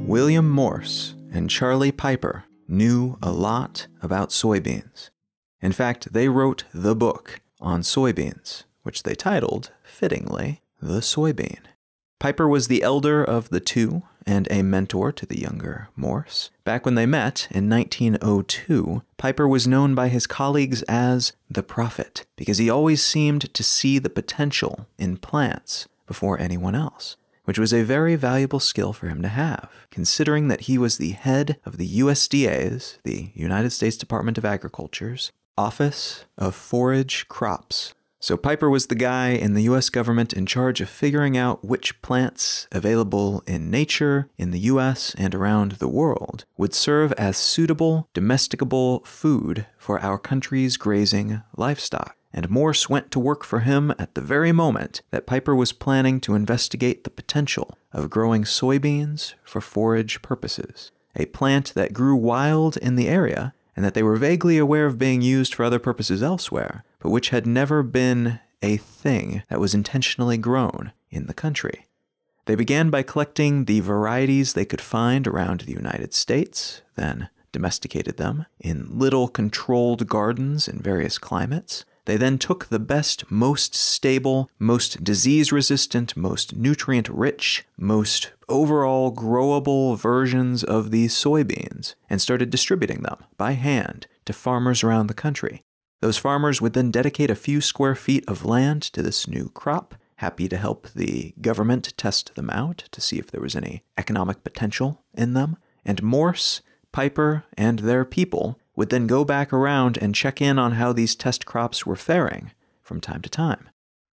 William Morse and Charlie Piper knew a lot about soybeans. In fact, they wrote the book on soybeans, which they titled, fittingly, The Soybean. Piper was the elder of the two and a mentor to the younger Morse. Back when they met in 1902, Piper was known by his colleagues as the Prophet because he always seemed to see the potential in plants before anyone else, which was a very valuable skill for him to have, considering that he was the head of the USDA's, the United States Department of Agriculture's, Office of Forage Crops. So Piper was the guy in the US government in charge of figuring out which plants available in nature, in the US, and around the world would serve as suitable, domesticable food for our country's grazing livestock. And Morse went to work for him at the very moment that Piper was planning to investigate the potential of growing soybeans for forage purposes, a plant that grew wild in the area and that they were vaguely aware of being used for other purposes elsewhere, but which had never been a thing that was intentionally grown in the country. They began by collecting the varieties they could find around the United States, then domesticated them in little controlled gardens in various climates. They then took the best, most stable, most disease-resistant, most nutrient-rich, most overall growable versions of these soybeans and started distributing them by hand to farmers around the country. Those farmers would then dedicate a few square feet of land to this new crop, happy to help the government test them out to see if there was any economic potential in them. And Morse, Piper, and their people would then go back around and check in on how these test crops were faring from time to time.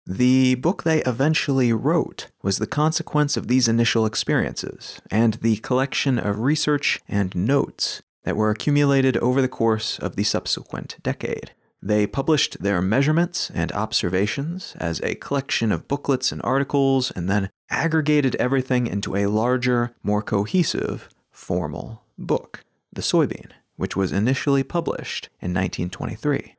The book they eventually wrote was the consequence of these initial experiences and the collection of research and notes that were accumulated over the course of the subsequent decade. They published their measurements and observations as a collection of booklets and articles and then aggregated everything into a larger, more cohesive, formal book, The Soybean, which was initially published in 1923.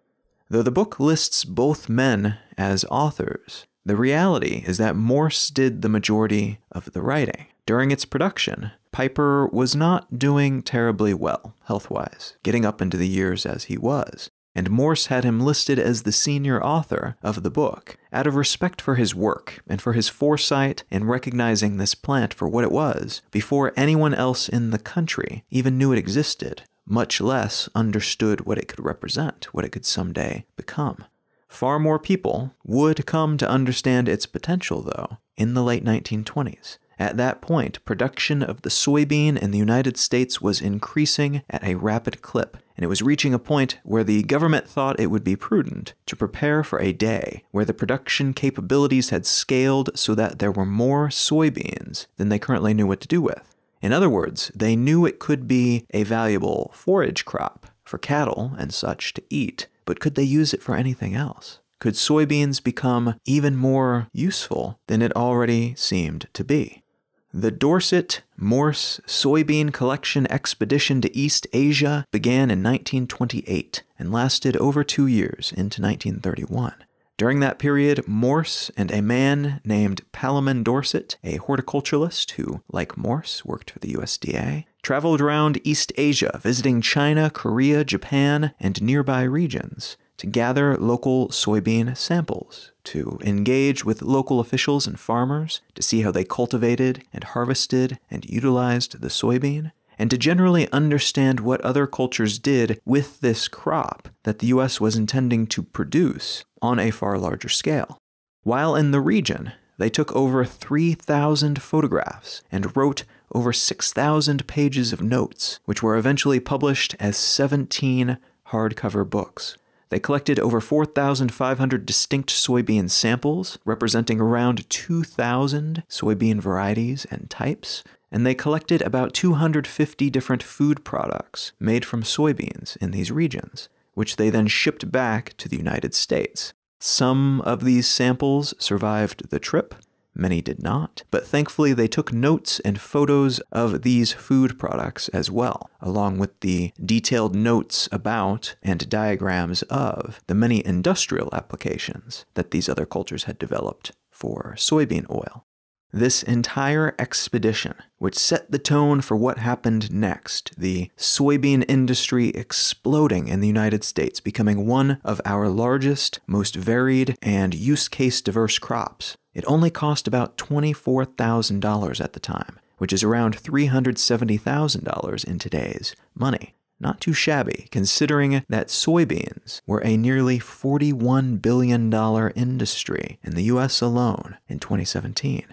Though the book lists both men as authors, the reality is that Morse did the majority of the writing. During its production, Piper was not doing terribly well, health-wise, getting up into the years as he was, and Morse had him listed as the senior author of the book, out of respect for his work and for his foresight in recognizing this plant for what it was before anyone else in the country even knew it existed, much less understood what it could represent, what it could someday become. Far more people would come to understand its potential, though, in the late 1920s. At that point, production of the soybean in the United States was increasing at a rapid clip, and it was reaching a point where the government thought it would be prudent to prepare for a day where the production capabilities had scaled so that there were more soybeans than they currently knew what to do with. In other words, they knew it could be a valuable forage crop for cattle and such to eat, but could they use it for anything else? Could soybeans become even more useful than it already seemed to be? The Dorset-Morse soybean collection expedition to East Asia began in 1928 and lasted over 2 years into 1931. During that period, Morse and a man named Palamon Dorset, a horticulturalist who, like Morse, worked for the USDA, traveled around East Asia, visiting China, Korea, Japan, and nearby regions to gather local soybean samples, to engage with local officials and farmers, to see how they cultivated and harvested and utilized the soybean, and to generally understand what other cultures did with this crop that the U.S. was intending to produce on a far larger scale. While in the region, they took over 3,000 photographs and wrote over 6,000 pages of notes, which were eventually published as 17 hardcover books. They collected over 4,500 distinct soybean samples, representing around 2,000 soybean varieties and types, and they collected about 250 different food products made from soybeans in these regions, which they then shipped back to the United States. Some of these samples survived the trip, Many did not, but thankfully they took notes and photos of these food products as well, along with the detailed notes about and diagrams of the many industrial applications that these other cultures had developed for soybean oil. This entire expedition, which set the tone for what happened next, the soybean industry exploding in the United States, becoming one of our largest, most varied, and use case diverse crops. It only cost about $24,000 at the time, which is around $370,000 in today's money. Not too shabby, considering that soybeans were a nearly $41 billion industry in the US alone in 2017.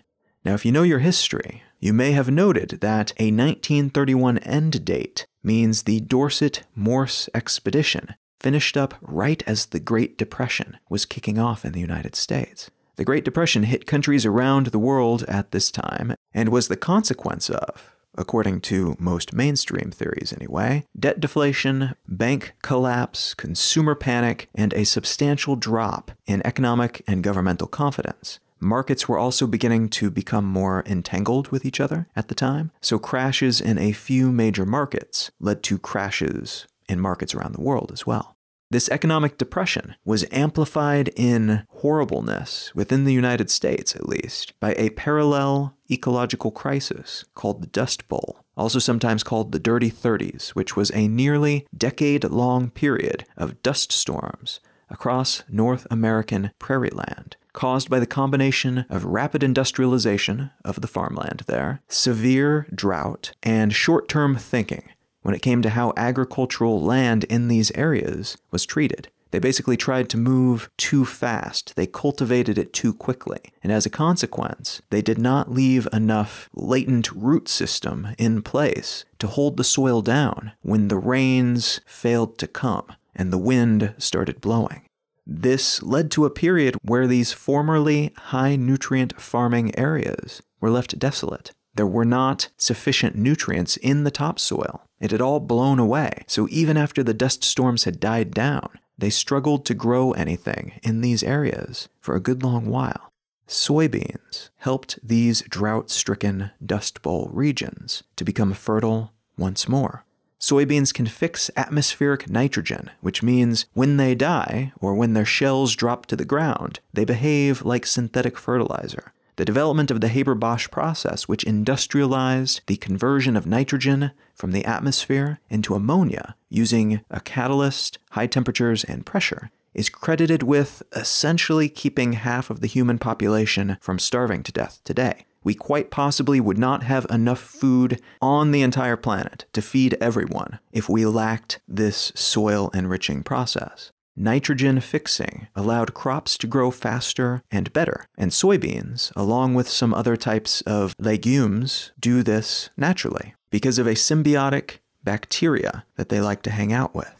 Now, if you know your history, you may have noted that a 1931 end date means the Dorset-Morse expedition finished up right as the Great Depression was kicking off in the United States. The Great Depression hit countries around the world at this time and was the consequence of, according to most mainstream theories anyway, debt deflation, bank collapse, consumer panic, and a substantial drop in economic and governmental confidence. Markets were also beginning to become more entangled with each other at the time, so crashes in a few major markets led to crashes in markets around the world as well. This economic depression was amplified in horribleness, within the United States at least, by a parallel ecological crisis called the Dust Bowl, also sometimes called the Dirty 30s, which was a nearly decade-long period of dust storms across North American prairie land, caused by the combination of rapid industrialization of the farmland there, severe drought, and short-term thinking when it came to how agricultural land in these areas was treated. They basically tried to move too fast. They cultivated it too quickly. And as a consequence, they did not leave enough latent root system in place to hold the soil down when the rains failed to come and the wind started blowing. This led to a period where these formerly high-nutrient farming areas were left desolate. There were not sufficient nutrients in the topsoil. It had all blown away, so even after the dust storms had died down, they struggled to grow anything in these areas for a good long while. Soybeans helped these drought-stricken Dust Bowl regions to become fertile once more. Soybeans can fix atmospheric nitrogen, which means when they die, or when their shells drop to the ground, they behave like synthetic fertilizer. The development of the Haber-Bosch process, which industrialized the conversion of nitrogen from the atmosphere into ammonia using a catalyst, high temperatures, and pressure, is credited with essentially keeping half of the human population from starving to death today. We quite possibly would not have enough food on the entire planet to feed everyone if we lacked this soil-enriching process. Nitrogen fixing allowed crops to grow faster and better, and soybeans, along with some other types of legumes, do this naturally because of a symbiotic bacteria that they like to hang out with.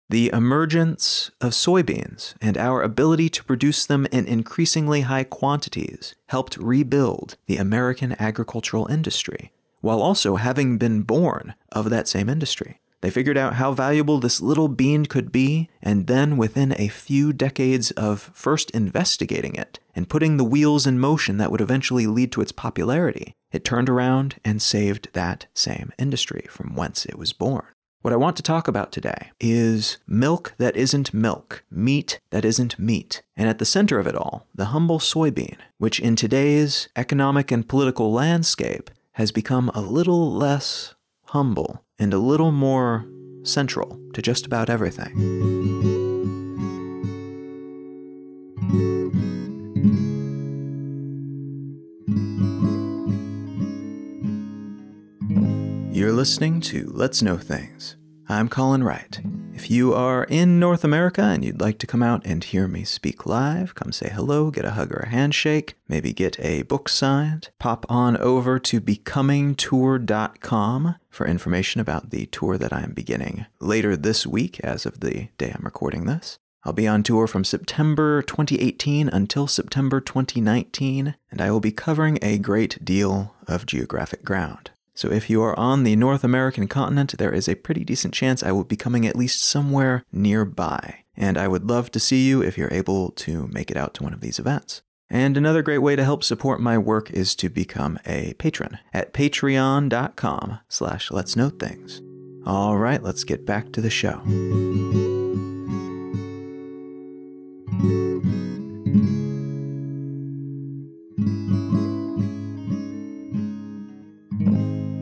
The emergence of soybeans and our ability to produce them in increasingly high quantities helped rebuild the American agricultural industry, while also having been born of that same industry. They figured out how valuable this little bean could be, and then within a few decades of first investigating it and putting the wheels in motion that would eventually lead to its popularity, it turned around and saved that same industry from whence it was born. What I want to talk about today is milk that isn't milk, meat that isn't meat, and at the center of it all, the humble soybean, which in today's economic and political landscape has become a little less humble and a little more central to just about everything. You're listening to Let's Know Things. I'm Colin Wright. If you are in North America and you'd like to come out and hear me speak live, come say hello, get a hug or a handshake, maybe get a book signed, pop on over to becomingtour.com for information about the tour that I am beginning later this week as of the day I'm recording this. I'll be on tour from September 2018 until September 2019, and I will be covering a great deal of geographic ground. So if you are on the North American continent, there is a pretty decent chance I will be coming at least somewhere nearby. And I would love to see you if you're able to make it out to one of these events. And another great way to help support my work is to become a patron at patreon.com/letsknowthings. All right, let's get back to the show.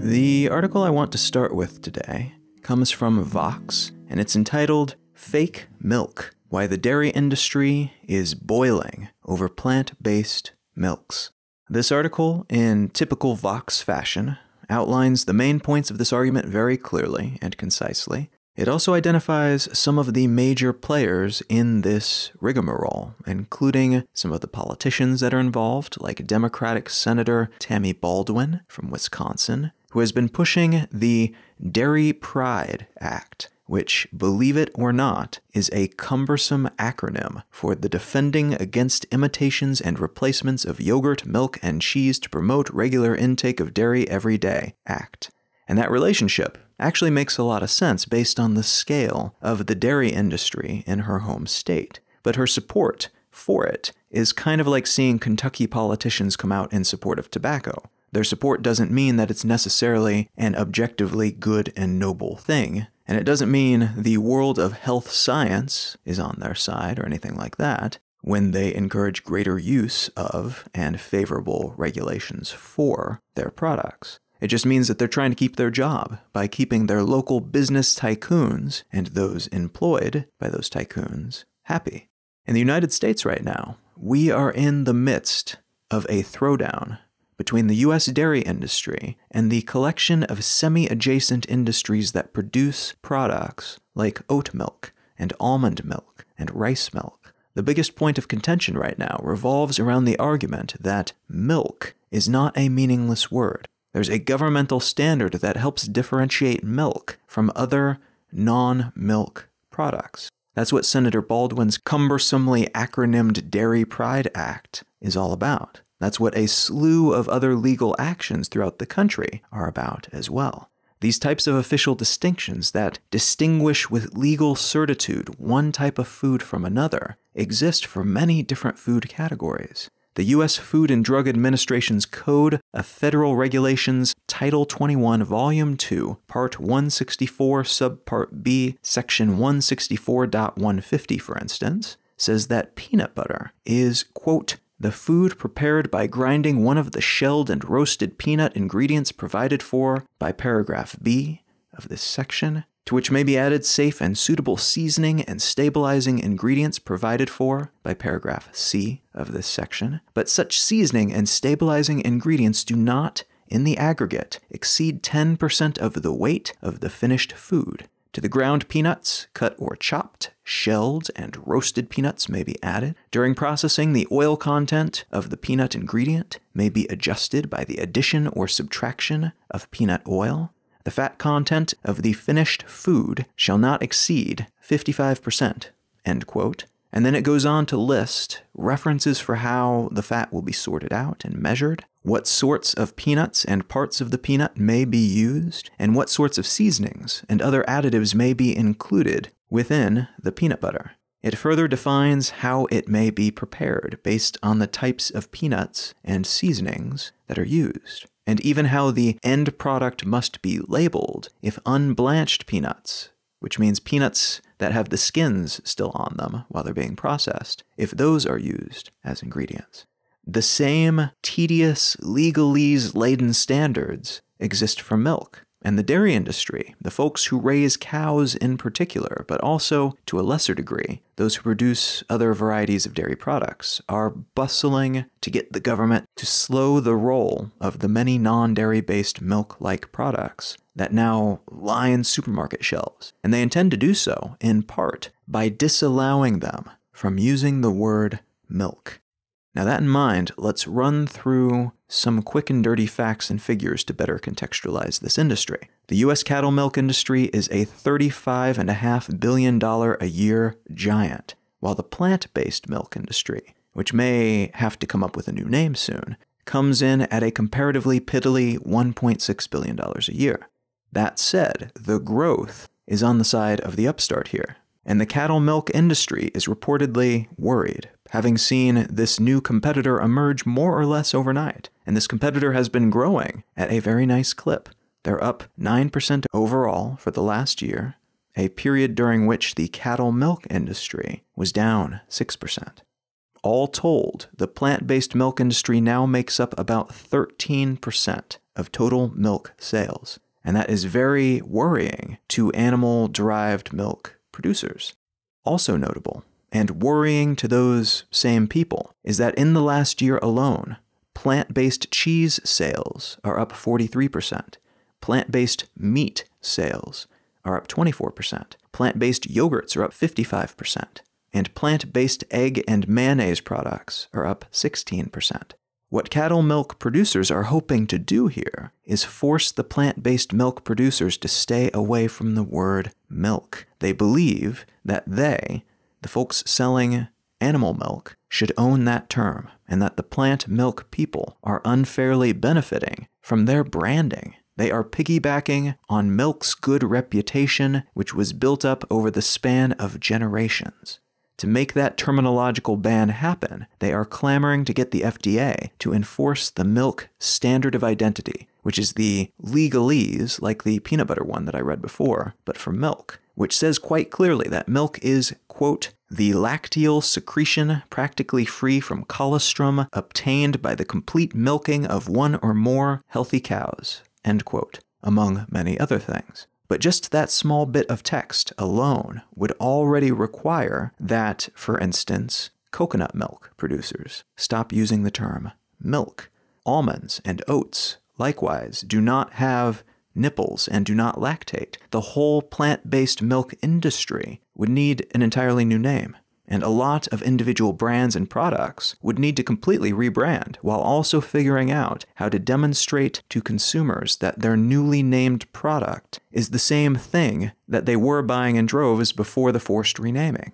The article I want to start with today comes from Vox, and it's entitled Fake Milk: Why the Dairy Industry is Boiling Over Plant-Based Milks. This article, in typical Vox fashion, outlines the main points of this argument very clearly and concisely. It also identifies some of the major players in this rigmarole, including some of the politicians that are involved, like Democratic Senator Tammy Baldwin from Wisconsin, who has been pushing the Dairy Pride Act, which, believe it or not, is a cumbersome acronym for the Defending Against Imitations and Replacements of Yogurt, Milk, and Cheese to Promote Regular Intake of Dairy Every Day Act. And that relationship actually makes a lot of sense based on the scale of the dairy industry in her home state. But her support for it is kind of like seeing Kentucky politicians come out in support of tobacco. Their support doesn't mean that it's necessarily an objectively good and noble thing, and it doesn't mean the world of health science is on their side or anything like that when they encourage greater use of and favorable regulations for their products. It just means that they're trying to keep their job by keeping their local business tycoons and those employed by those tycoons happy. In the United States right now, we are in the midst of a throwdown between the U.S. dairy industry and the collection of semi-adjacent industries that produce products like oat milk and almond milk and rice milk. The biggest point of contention right now revolves around the argument that milk is not a meaningless word. There's a governmental standard that helps differentiate milk from other non-milk products. That's what Senator Baldwin's cumbersomely acronymed Dairy Pride Act is all about. That's what a slew of other legal actions throughout the country are about as well. These types of official distinctions that distinguish with legal certitude one type of food from another exist for many different food categories. The U.S. Food and Drug Administration's Code of Federal Regulations, Title 21, Volume 2, Part 164, Subpart B, Section 164.150, for instance, says that peanut butter is, quote, the food prepared by grinding one of the shelled and roasted peanut ingredients provided for by paragraph B of this section, to which may be added safe and suitable seasoning and stabilizing ingredients provided for by paragraph C of this section. But such seasoning and stabilizing ingredients do not, in the aggregate, exceed 10% of the weight of the finished food. To the ground peanuts, cut or chopped, shelled, and roasted peanuts may be added. During processing, the oil content of the peanut ingredient may be adjusted by the addition or subtraction of peanut oil. The fat content of the finished food shall not exceed 55%, end quote. And then it goes on to list references for how the fat will be sorted out and measured, what sorts of peanuts and parts of the peanut may be used, and what sorts of seasonings and other additives may be included within the peanut butter. It further defines how it may be prepared based on the types of peanuts and seasonings that are used, and even how the end product must be labeled if unblanched peanuts, which means peanuts that have the skins still on them while they're being processed, if those are used as ingredients. The same tedious, legalese-laden standards exist for milk. And the dairy industry, the folks who raise cows in particular, but also, to a lesser degree, those who produce other varieties of dairy products, are bustling to get the government to slow the roll of the many non-dairy-based milk-like products that now line supermarket shelves. And they intend to do so, in part, by disallowing them from using the word milk. Now that in mind, let's run through some quick and dirty facts and figures to better contextualize this industry. The U.S. cattle milk industry is a $35.5 billion a year giant, while the plant-based milk industry, which may have to come up with a new name soon, comes in at a comparatively piddly $1.6 billion a year. That said, the growth is on the side of the upstart here, and the cattle milk industry is reportedly worried, having seen this new competitor emerge more or less overnight. And this competitor has been growing at a very nice clip. They're up 9% overall for the last year, a period during which the cattle milk industry was down 6%. All told, the plant-based milk industry now makes up about 13% of total milk sales, and that is very worrying to animal-derived milk producers. Also notable, and worrying to those same people, is that in the last year alone, plant-based cheese sales are up 43%, plant-based meat sales are up 24%, plant-based yogurts are up 55%, and plant-based egg and mayonnaise products are up 16%. What cattle milk producers are hoping to do here is force the plant-based milk producers to stay away from the word milk. They believe that they, the folks selling animal milk, should own that term, and that the plant milk people are unfairly benefiting from their branding. They are piggybacking on milk's good reputation, which was built up over the span of generations. To make that terminological ban happen, they are clamoring to get the FDA to enforce the milk standard of identity, which is the legalese, like the peanut butter one that I read before, but for milk, which says quite clearly that milk is, quote, the lacteal secretion practically free from colostrum obtained by the complete milking of one or more healthy cows, end quote, among many other things. But just that small bit of text alone would already require that, for instance, coconut milk producers stop using the term milk. Almonds and oats, likewise, do not have nipples and do not lactate. The whole plant-based milk industry would need an entirely new name. And a lot of individual brands and products would need to completely rebrand while also figuring out how to demonstrate to consumers that their newly named product is the same thing that they were buying in droves before the forced renaming.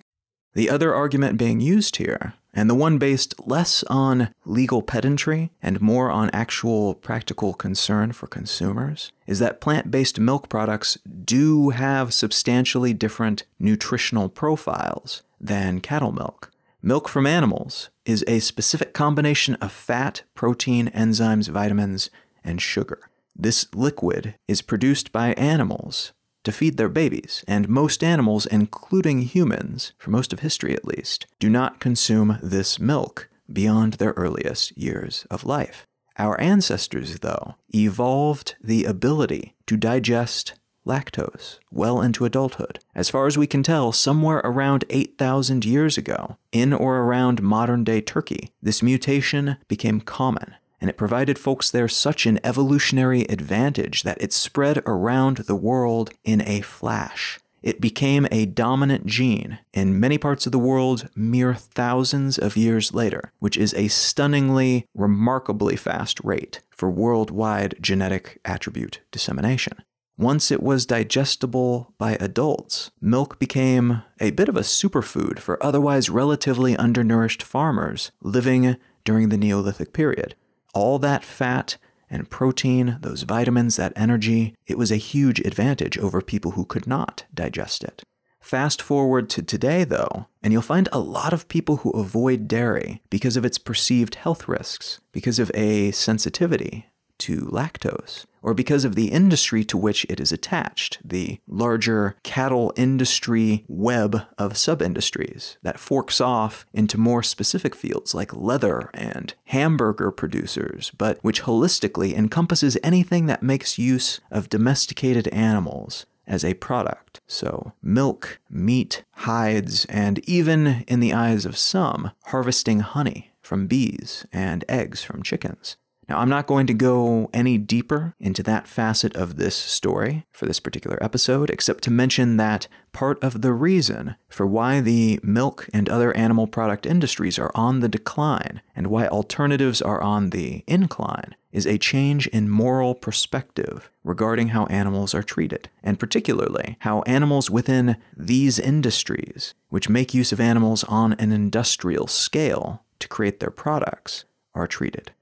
The other argument being used here, and the one based less on legal pedantry and more on actual practical concern for consumers, is that plant-based milk products do have substantially different nutritional profiles than cattle milk. Milk from animals is a specific combination of fat, protein, enzymes, vitamins, and sugar. This liquid is produced by animals to feed their babies, and most animals, including humans, for most of history at least, do not consume this milk beyond their earliest years of life. Our ancestors, though, evolved the ability to digest lactose well into adulthood. As far as we can tell, somewhere around 8,000 years ago, in or around modern-day Turkey, this mutation became common, and it provided folks there such an evolutionary advantage that it spread around the world in a flash. It became a dominant gene in many parts of the world mere thousands of years later, which is a stunningly, remarkably fast rate for worldwide genetic attribute dissemination. Once it was digestible by adults, milk became a bit of a superfood for otherwise relatively undernourished farmers living during the Neolithic period. All that fat and protein, those vitamins, that energy, it was a huge advantage over people who could not digest it. Fast forward to today, though, and you'll find a lot of people who avoid dairy because of its perceived health risks, because of a sensitivity to lactose, or because of the industry to which it is attached, the larger cattle industry web of sub-industries that forks off into more specific fields like leather and hamburger producers, but which holistically encompasses anything that makes use of domesticated animals as a product. So milk, meat, hides, and even, in the eyes of some, harvesting honey from bees and eggs from chickens. Now, I'm not going to go any deeper into that facet of this story for this particular episode, except to mention that part of the reason for why the milk and other animal product industries are on the decline and why alternatives are on the incline is a change in moral perspective regarding how animals are treated, and particularly how animals within these industries, which make use of animals on an industrial scale to create their products, are treated.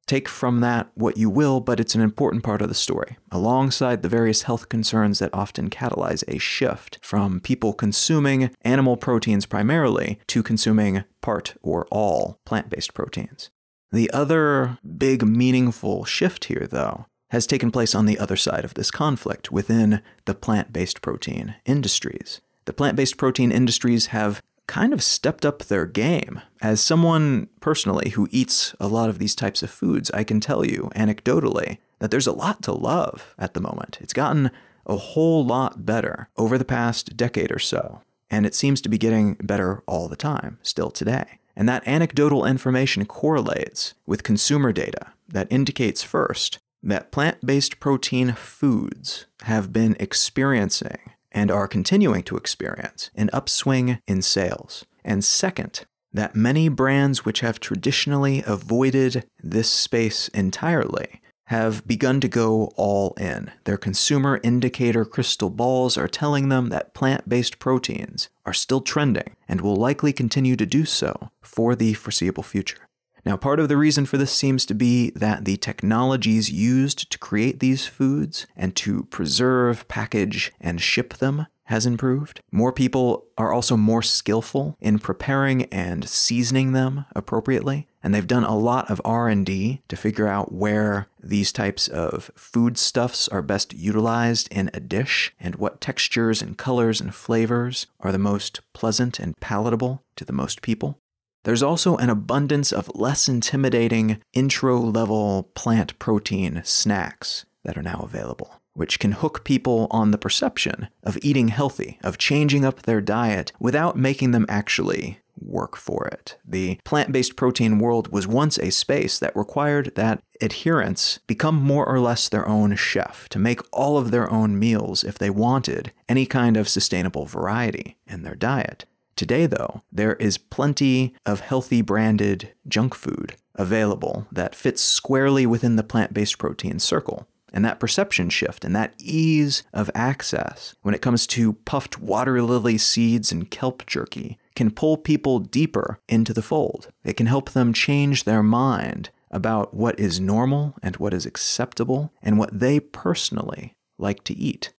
Take from that what you will, but it's an important part of the story, alongside the various health concerns that often catalyze a shift from people consuming animal proteins primarily to consuming part or all plant-based proteins. The other big meaningful shift here, though, has taken place on the other side of this conflict within the plant-based protein industries. The plant-based protein industries have kind of stepped up their game. As someone personally who eats a lot of these types of foods, I can tell you anecdotally that there's a lot to love at the moment. It's gotten a whole lot better over the past decade or so, and it seems to be getting better all the time, still today. And that anecdotal information correlates with consumer data that indicates first that plant-based protein foods have been experiencing and are continuing to experience an upswing in sales. And second, that many brands which have traditionally avoided this space entirely have begun to go all in. Their consumer indicator crystal balls are telling them that plant-based proteins are still trending and will likely continue to do so for the foreseeable future. Now, part of the reason for this seems to be that the technologies used to create these foods and to preserve, package, and ship them has improved. More people are also more skillful in preparing and seasoning them appropriately, and they've done a lot of R&D to figure out where these types of foodstuffs are best utilized in a dish and what textures and colors and flavors are the most pleasant and palatable to the most people. There's also an abundance of less intimidating intro-level plant protein snacks that are now available, which can hook people on the perception of eating healthy, of changing up their diet without making them actually work for it. The plant-based protein world was once a space that required that adherents become more or less their own chef, to make all of their own meals if they wanted any kind of sustainable variety in their diet. Today, though, there is plenty of healthy branded junk food available that fits squarely within the plant-based protein circle. And that perception shift and that ease of access when it comes to puffed water lily seeds and kelp jerky can pull people deeper into the fold. It can help them change their mind about what is normal and what is acceptable and what they personally like to eat.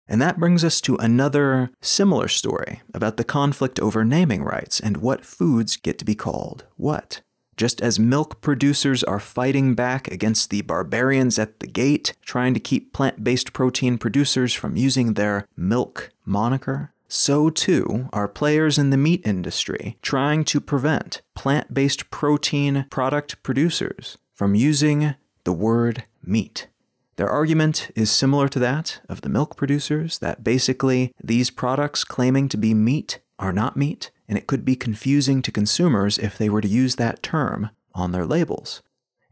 And that brings us to another similar story about the conflict over naming rights and what foods get to be called what. Just as milk producers are fighting back against the barbarians at the gate, trying to keep plant-based protein producers from using their milk moniker, so too are players in the meat industry trying to prevent plant-based protein product producers from using the word meat. Their argument is similar to that of the milk producers, that basically these products claiming to be meat are not meat, and it could be confusing to consumers if they were to use that term on their labels.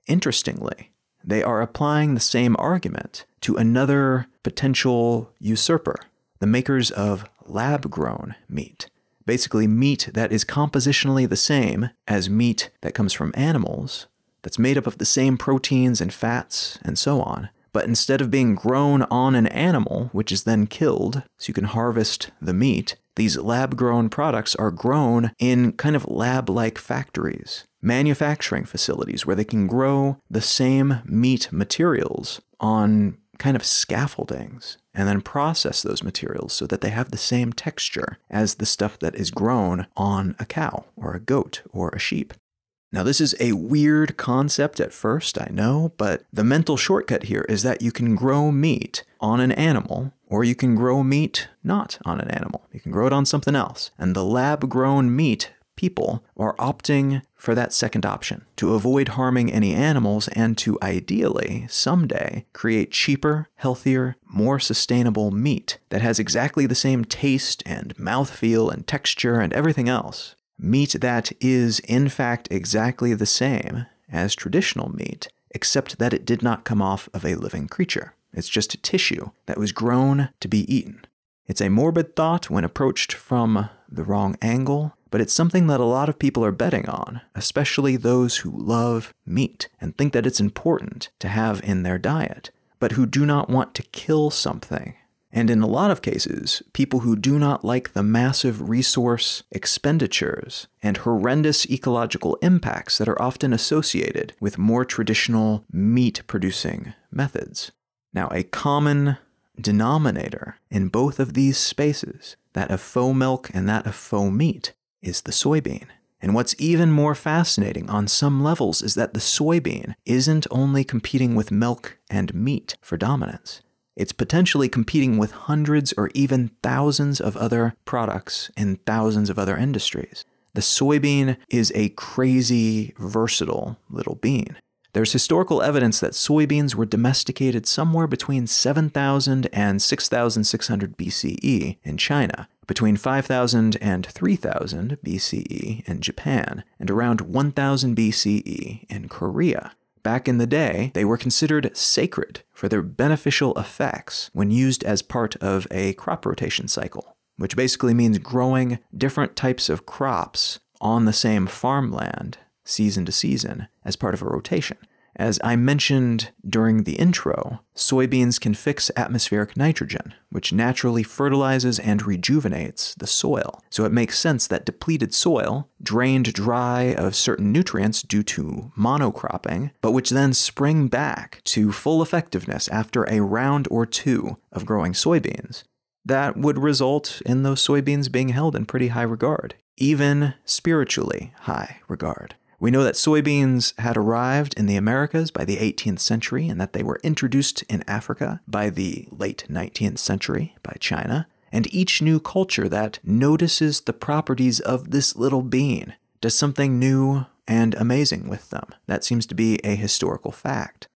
Interestingly, they are applying the same argument to another potential usurper, the makers of lab-grown meat. Basically meat that is compositionally the same as meat that comes from animals, that's made up of the same proteins and fats and so on, but instead of being grown on an animal, which is then killed so you can harvest the meat, these lab-grown products are grown in kind of lab-like factories, manufacturing facilities where they can grow the same meat materials on kind of scaffoldings and then process those materials so that they have the same texture as the stuff that is grown on a cow or a goat or a sheep. Now, this is a weird concept at first, I know, but the mental shortcut here is that you can grow meat on an animal, or you can grow meat not on an animal. You can grow it on something else. And the lab-grown meat people are opting for that second option, to avoid harming any animals and to ideally, someday, create cheaper, healthier, more sustainable meat that has exactly the same taste and mouthfeel and texture and everything else. Meat that is, in fact, exactly the same as traditional meat, except that it did not come off of a living creature. It's just a tissue that was grown to be eaten. It's a morbid thought when approached from the wrong angle, but it's something that a lot of people are betting on, especially those who love meat and think that it's important to have in their diet, but who do not want to kill something And in a lot of cases, people who do not like the massive resource expenditures and horrendous ecological impacts that are often associated with more traditional meat-producing methods. Now, a common denominator in both of these spaces, that of faux milk and that of faux meat, is the soybean. And what's even more fascinating on some levels is that the soybean isn't only competing with milk and meat for dominance. It's potentially competing with hundreds or even thousands of other products in thousands of other industries. The soybean is a crazy, versatile little bean. There's historical evidence that soybeans were domesticated somewhere between 7,000 and 6,600 BCE in China, between 5,000 and 3,000 BCE in Japan, and around 1,000 BCE in Korea. Back in the day, they were considered sacred for their beneficial effects when used as part of a crop rotation cycle, which basically means growing different types of crops on the same farmland, season to season, as part of a rotation. As I mentioned during the intro, soybeans can fix atmospheric nitrogen, which naturally fertilizes and rejuvenates the soil. So it makes sense that depleted soil, drained dry of certain nutrients due to monocropping, but which then spring back to full effectiveness after a round or two of growing soybeans, that would result in those soybeans being held in pretty high regard, even spiritually high regard. We know that soybeans had arrived in the Americas by the 18th century and that they were introduced in Africa by the late 19th century by China. And each new culture that notices the properties of this little bean does something new and amazing with them. That seems to be a historical fact.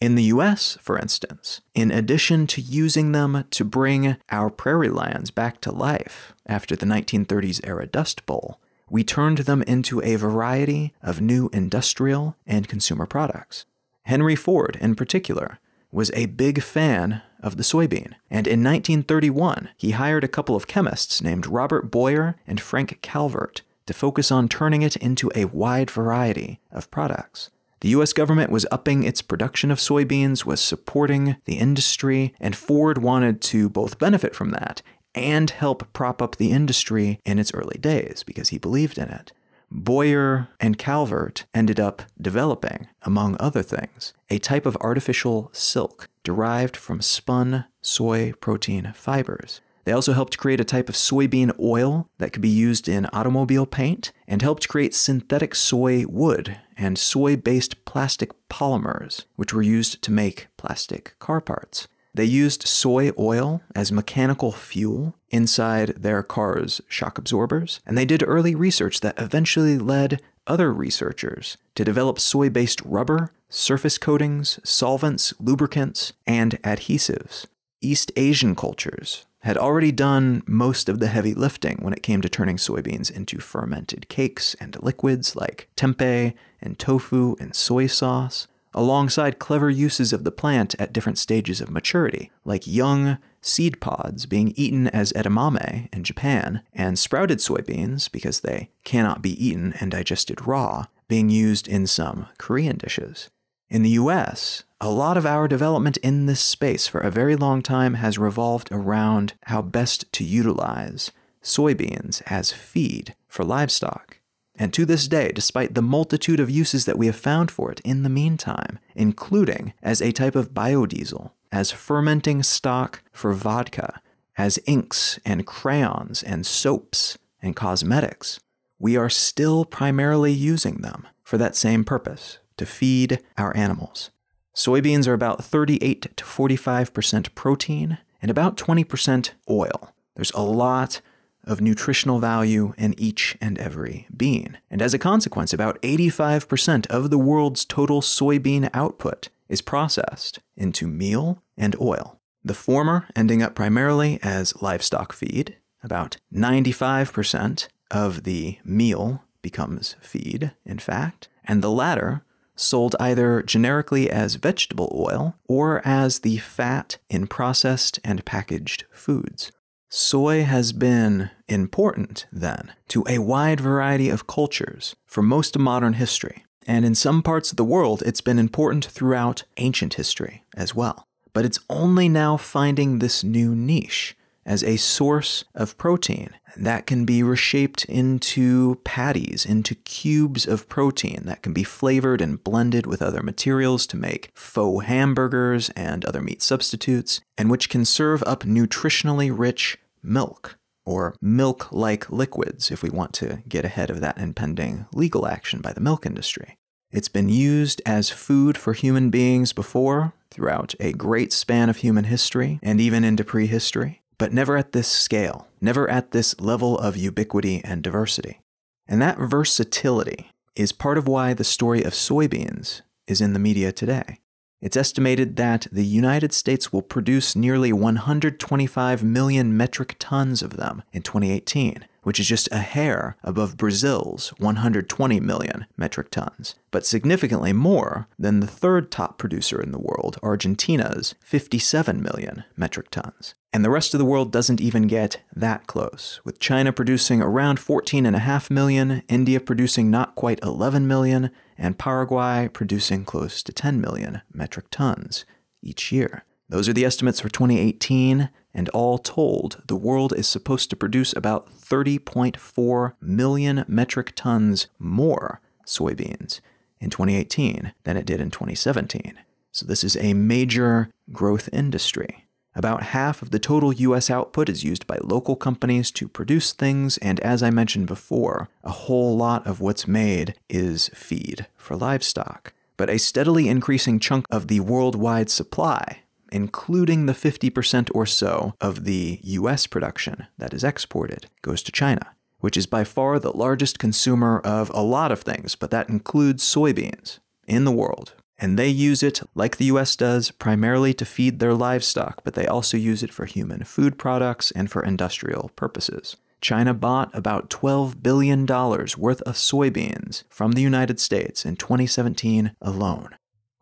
In the US, for instance, in addition to using them to bring our prairie lands back to life after the 1930s era Dust Bowl, we turned them into a variety of new industrial and consumer products. Henry Ford, in particular, was a big fan of the soybean, and in 1931, he hired a couple of chemists named Robert Boyer and Frank Calvert to focus on turning it into a wide variety of products. The US government was upping its production of soybeans, was supporting the industry, and Ford wanted to both benefit from that and help prop up the industry in its early days because he believed in it. Boyer and Calvert ended up developing, among other things, a type of artificial silk derived from spun soy protein fibers. They also helped create a type of soybean oil that could be used in automobile paint and helped create synthetic soy wood and soy-based plastic polymers, which were used to make plastic car parts. They used soy oil as mechanical fuel inside their cars' shock absorbers, and they did early research that eventually led other researchers to develop soy-based rubber, surface coatings, solvents, lubricants, and adhesives. East Asian cultures had already done most of the heavy lifting when it came to turning soybeans into fermented cakes and liquids like tempeh and tofu and soy sauce, alongside clever uses of the plant at different stages of maturity, like young seed pods being eaten as edamame in Japan, and sprouted soybeans, because they cannot be eaten and digested raw, being used in some Korean dishes. In the US, a lot of our development in this space for a very long time has revolved around how best to utilize soybeans as feed for livestock. And to this day, despite the multitude of uses that we have found for it in the meantime, including as a type of biodiesel, as fermenting stock for vodka, as inks and crayons and soaps and cosmetics, we are still primarily using them for that same purpose, to feed our animals. Soybeans are about 38 to 45% protein and about 20% oil. There's a lot of nutritional value in each and every bean. And as a consequence, about 85% of the world's total soybean output is processed into meal and oil. The former ending up primarily as livestock feed. About 95% of the meal becomes feed, in fact, and the latter sold either generically as vegetable oil or as the fat in processed and packaged foods. Soy has been important, then, to a wide variety of cultures for most of modern history, and in some parts of the world it's been important throughout ancient history as well. but it's only now finding this new niche as a source of protein that can be reshaped into patties, into cubes of protein that can be flavored and blended with other materials to make faux hamburgers and other meat substitutes, and which can serve up nutritionally rich milk, or milk-like liquids if we want to get ahead of that impending legal action by the milk industry. It's been used as food for human beings before, throughout a great span of human history, and even into prehistory, but never at this scale, never at this level of ubiquity and diversity. And that versatility is part of why the story of soybeans is in the media today. It's estimated that the United States will produce nearly 125 million metric tons of them in 2018, which is just a hair above Brazil's 120 million metric tons, but significantly more than the third top producer in the world, Argentina's 57 million metric tons. And the rest of the world doesn't even get that close, with China producing around 14.5 million, India producing not quite 11 million, and Paraguay producing close to 10 million metric tons each year. Those are the estimates for 2018, and all told, the world is supposed to produce about 30.4 million metric tons more soybeans in 2018 than it did in 2017. So this is a major growth industry. About half of the total U.S. output is used by local companies to produce things, and as I mentioned before, a whole lot of what's made is feed for livestock. But a steadily increasing chunk of the worldwide supply, including the 50% or so of the U.S. production that is exported, goes to China, which is by far the largest consumer of a lot of things, but that includes soybeans in the world. And they use it, like the US does, primarily to feed their livestock, but they also use it for human food products and for industrial purposes. China bought about $12 billion worth of soybeans from the United States in 2017 alone,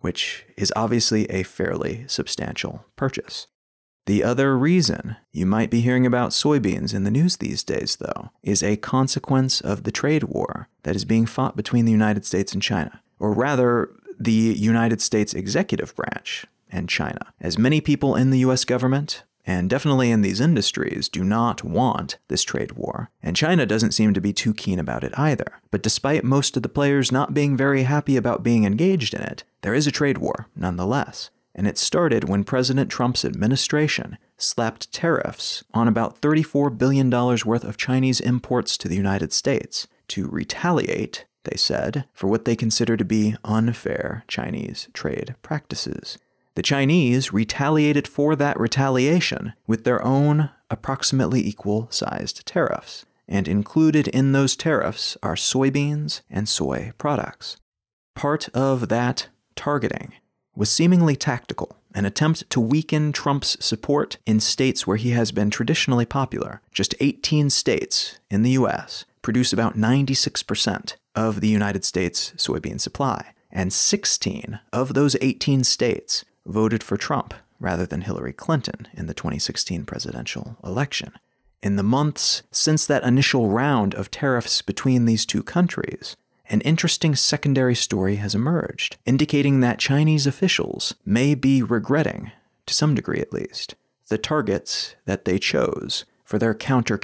which is obviously a fairly substantial purchase. The other reason you might be hearing about soybeans in the news these days, though, is a consequence of the trade war that is being fought between the United States and China, or rather, the United States executive branch and China. As many people in the US government, and definitely in these industries, do not want this trade war, and China doesn't seem to be too keen about it either. But despite most of the players not being very happy about being engaged in it, there is a trade war nonetheless. And it started when President Trump's administration slapped tariffs on about $34 billion worth of Chinese imports to the United States to retaliate, they said, for what they consider to be unfair Chinese trade practices. The Chinese retaliated for that retaliation with their own approximately equal-sized tariffs, and included in those tariffs are soybeans and soy products. Part of that targeting was seemingly tactical, an attempt to weaken Trump's support in states where he has been traditionally popular. Just 18 states in the U.S. produce about 96% of the United States soybean supply, and 16 of those 18 states voted for Trump rather than Hillary Clinton in the 2016 presidential election. In the months since that initial round of tariffs between these two countries, an interesting secondary story has emerged, indicating that Chinese officials may be regretting, to some degree at least, the targets that they chose for their counter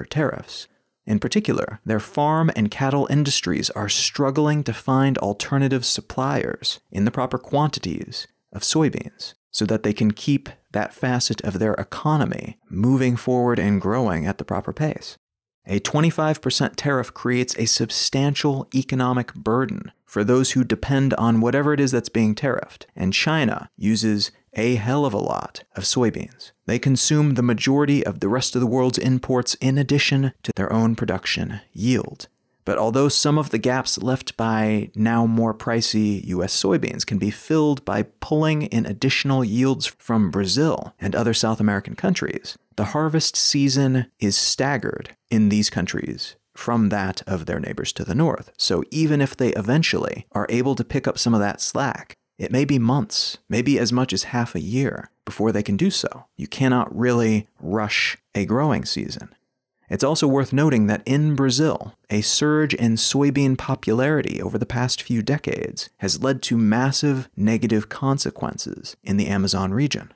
tariffs. In particular, their farm and cattle industries are struggling to find alternative suppliers in the proper quantities of soybeans so that they can keep that facet of their economy moving forward and growing at the proper pace. A 25% tariff creates a substantial economic burden for those who depend on whatever it is that's being tariffed, and China uses a hell of a lot of soybeans. They consume the majority of the rest of the world's imports in addition to their own production yield. But although some of the gaps left by now more pricey U.S. soybeans can be filled by pulling in additional yields from Brazil and other South American countries, the harvest season is staggered in these countries from that of their neighbors to the north. So even if they eventually are able to pick up some of that slack, it may be months, maybe as much as half a year before they can do so. You cannot really rush a growing season. It's also worth noting that in Brazil, a surge in soybean popularity over the past few decades has led to massive negative consequences in the Amazon region.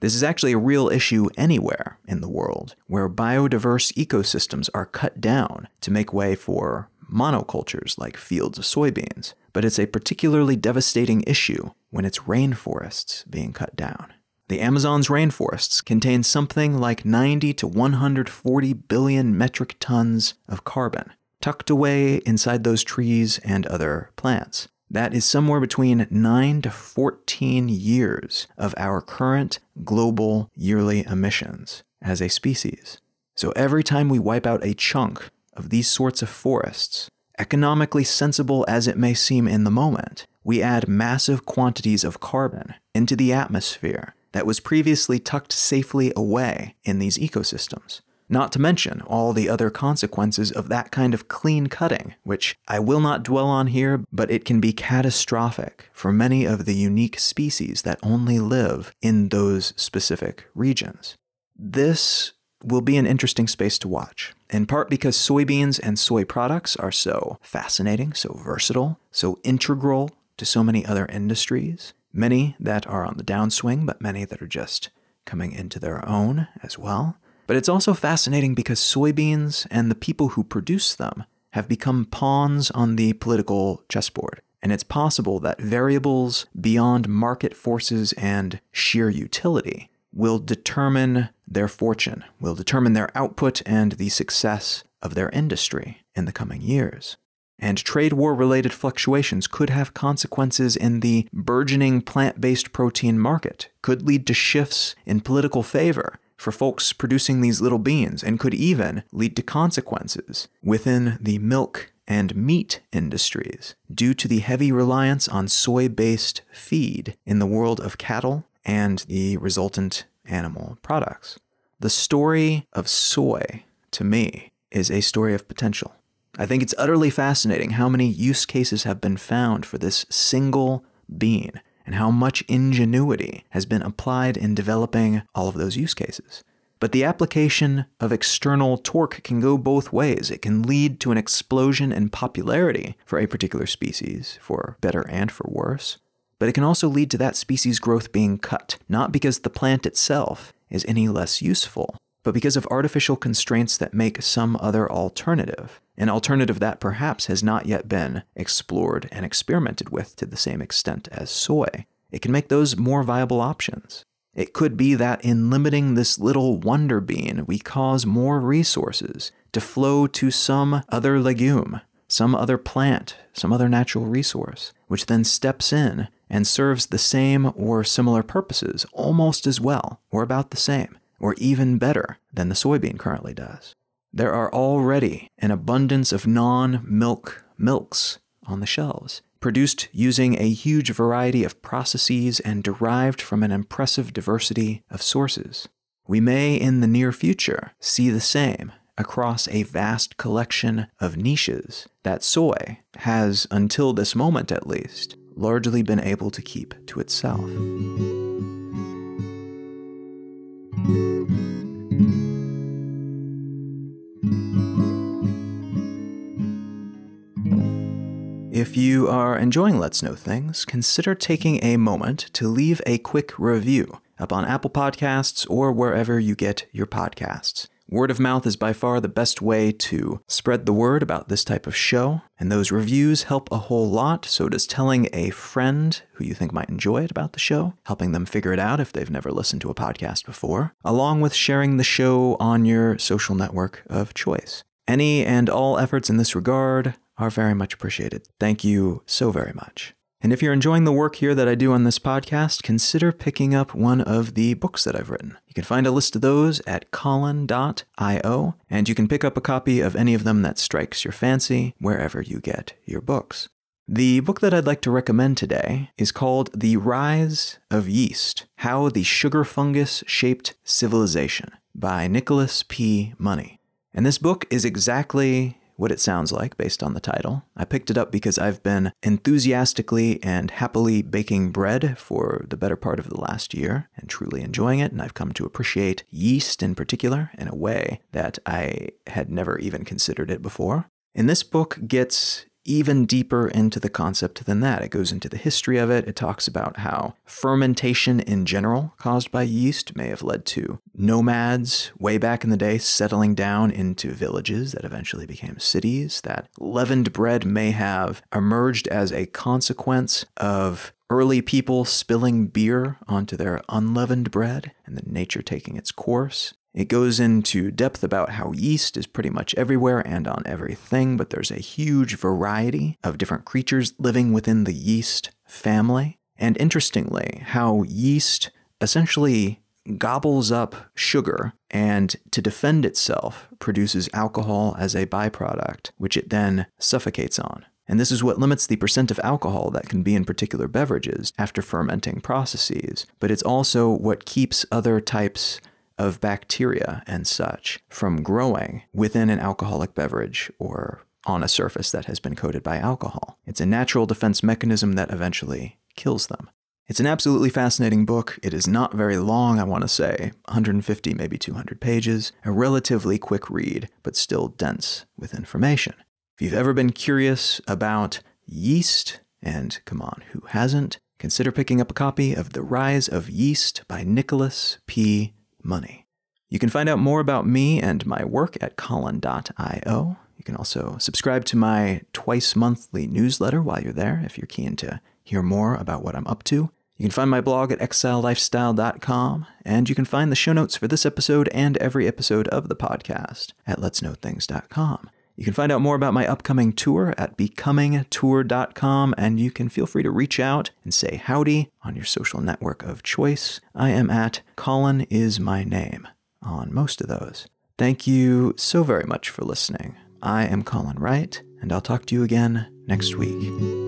This is actually a real issue anywhere in the world, where biodiverse ecosystems are cut down to make way for monocultures like fields of soybeans. But it's a particularly devastating issue when it's rainforests being cut down. The Amazon's rainforests contain something like 90 to 140 billion metric tons of carbon, tucked away inside those trees and other plants. That is somewhere between 9 to 14 years of our current global yearly emissions as a species. So every time we wipe out a chunk of these sorts of forests, economically sensible as it may seem in the moment, we add massive quantities of carbon into the atmosphere that was previously tucked safely away in these ecosystems. Not to mention all the other consequences of that kind of clean cutting, which I will not dwell on here, but it can be catastrophic for many of the unique species that only live in those specific regions. This will be an interesting space to watch, in part because soybeans and soy products are so fascinating, so versatile, so integral to so many other industries, many that are on the downswing, but many that are just coming into their own as well. But it's also fascinating because soybeans and the people who produce them have become pawns on the political chessboard. And it's possible that variables beyond market forces and sheer utility will determine their fortune, will determine their output and the success of their industry in the coming years. And trade war-related fluctuations could have consequences in the burgeoning plant-based protein market, could lead to shifts in political favor for folks producing these little beans, and could even lead to consequences within the milk and meat industries due to the heavy reliance on soy-based feed in the world of cattle and the resultant animal products. The story of soy, to me, is a story of potential. I think it's utterly fascinating how many use cases have been found for this single bean, and how much ingenuity has been applied in developing all of those use cases. But the application of external torque can go both ways. It can lead to an explosion in popularity for a particular species, for better and for worse. But it can also lead to that species' growth being cut, not because the plant itself is any less useful, but because of artificial constraints that make some other alternative, an alternative that perhaps has not yet been explored and experimented with to the same extent as soy. It can make those more viable options. It could be that in limiting this little wonder bean, we cause more resources to flow to some other legume, some other plant, some other natural resource, which then steps in and serves the same or similar purposes almost as well, or about the same, or even better than the soybean currently does. There are already an abundance of non-milk milks on the shelves, produced using a huge variety of processes and derived from an impressive diversity of sources. We may, in the near future, see the same across a vast collection of niches that soy has, until this moment at least, largely been able to keep to itself. If you are enjoying Let's Know Things, consider taking a moment to leave a quick review up on Apple Podcasts or wherever you get your podcasts. Word of mouth is by far the best way to spread the word about this type of show, and those reviews help a whole lot. So does telling a friend who you think might enjoy it about the show, helping them figure it out if they've never listened to a podcast before, along with sharing the show on your social network of choice. Any and all efforts in this regard are very much appreciated. Thank you so very much. And if you're enjoying the work here that I do on this podcast, consider picking up one of the books that I've written. You can find a list of those at colin.io, and you can pick up a copy of any of them that strikes your fancy wherever you get your books. The book that I'd like to recommend today is called The Rise of Yeast: How the Sugar Fungus Shaped Civilization by Nicholas P. Money. And this book is exactly what it sounds like based on the title. I picked it up because I've been enthusiastically and happily baking bread for the better part of the last year and truly enjoying it, and I've come to appreciate yeast in particular in a way that I had never even considered it before. And this book gets even deeper into the concept than that. It goes into the history of it. It talks about how fermentation in general caused by yeast may have led to nomads way back in the day settling down into villages that eventually became cities, that leavened bread may have emerged as a consequence of early people spilling beer onto their unleavened bread and then nature taking its course. It goes into depth about how yeast is pretty much everywhere and on everything, but there's a huge variety of different creatures living within the yeast family. And interestingly, how yeast essentially gobbles up sugar and, to defend itself, produces alcohol as a byproduct, which it then suffocates on. And this is what limits the percent of alcohol that can be in particular beverages after fermenting processes. But it's also what keeps other types of bacteria and such from growing within an alcoholic beverage or on a surface that has been coated by alcohol. It's a natural defense mechanism that eventually kills them. It's an absolutely fascinating book. It is not very long, I want to say, 150, maybe 200 pages, a relatively quick read, but still dense with information. If you've ever been curious about yeast, and come on, who hasn't, consider picking up a copy of The Rise of Yeast by Nicholas P. Money. You can find out more about me and my work at colin.io. You can also subscribe to my twice-monthly newsletter while you're there if you're keen to hear more about what I'm up to. You can find my blog at exilelifestyle.com, and you can find the show notes for this episode and every episode of the podcast at letsknowthings.com. You can find out more about my upcoming tour at becomingtour.com, and you can feel free to reach out and say howdy on your social network of choice. I am at Colin is my name on most of those. Thank you so very much for listening. I am Colin Wright, and I'll talk to you again next week.